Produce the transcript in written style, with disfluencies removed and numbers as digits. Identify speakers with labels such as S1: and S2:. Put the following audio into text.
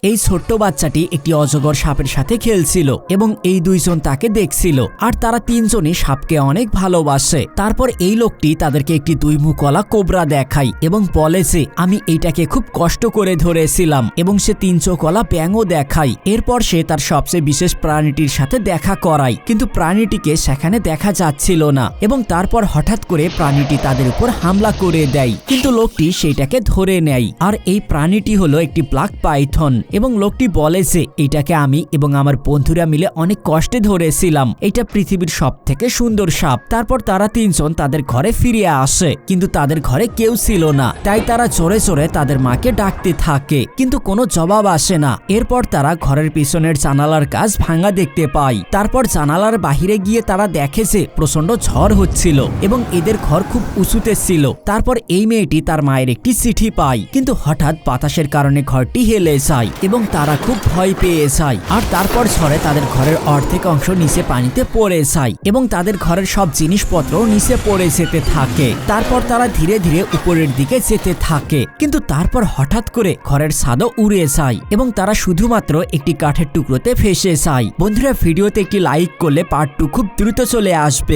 S1: এই ছোট্ট বাচ্চাটি একটি অজগর সাপের সাথে খেলছিল এবং এই দুইজন তাকে দেখছিল আর তারা তিনজনই সাপকে অনেক ভালোবাসে। তারপর এই লোকটি তাদেরকে একটি 2 মুখওয়ালা কোবরা দেখায় এবং বলে যে আমি এইটাকে খুব কষ্ট করে ধরেছিলাম এবং সে 3 চোখওয়ালা ব্যাঙও দেখায়। এরপর সে তার সবচেয়ে বিশেষ প্রাণীটির সাথে দেখা করায়, কিন্তু প্রাণীটিকে সেখানে দেখা যাচ্ছিল না এবং তারপর হঠাৎ করে প্রাণীটি তাদের উপর হামলা করে দেয়, কিন্তু লোকটি সেইটাকে ধরে নেয়। আর এই প্রাণীটি হলো একটি ব্ল্যাক পাইথন এবং লোকটি বলে যে এটাকে আমি এবং আমার বন্ধুরা মিলে অনেক কষ্টে ধরেছিলাম, এটা পৃথিবীর সবথেকে সুন্দর সাপ। তারপর তারা তিনজন তাদের ঘরে ফিরে আসে, কিন্তু তাদের ঘরে কেউ ছিল না, তাই তারা জোরে জোরে তাদের মাকে ডাকতে থাকে, কিন্তু কোনো জবাব আসে না। এরপর তারা ঘরের পিছনের জানালার কাজ ভাঙা দেখতে পায়। তারপর জানালার বাহিরে গিয়ে তারা দেখে যে প্রচন্ড ঝড় হচ্ছিল এবং এদের ঘর খুব উঁচুতে ছিল। তারপর এই মেয়েটি তার মায়ের একটি চিঠি পায়, কিন্তু হঠাৎ বাতাসের কারণে ঘরটি হেলে যায় এবং তারা খুব ভয় পেয়ে যায়। আর তারপর ঝড়ে তাদের ঘরের অর্ধেক অংশ নিচে পানিতে পড়ে যায় এবং তাদের ঘরের সব জিনিসপত্র নিচে পড়ে যেতে থাকে। তারপর তারা ধীরে ধীরে উপরের দিকে যেতে থাকে, কিন্তু তারপর হঠাৎ করে ঘরের ছাদও উড়ে যায় এবং তারা শুধুমাত্র একটি কাঠের টুকরোতে ফেসে যায়। বন্ধুরা, ভিডিওতে একটি লাইক করলে পার্ট 2 খুব দ্রুত চলে আসবে।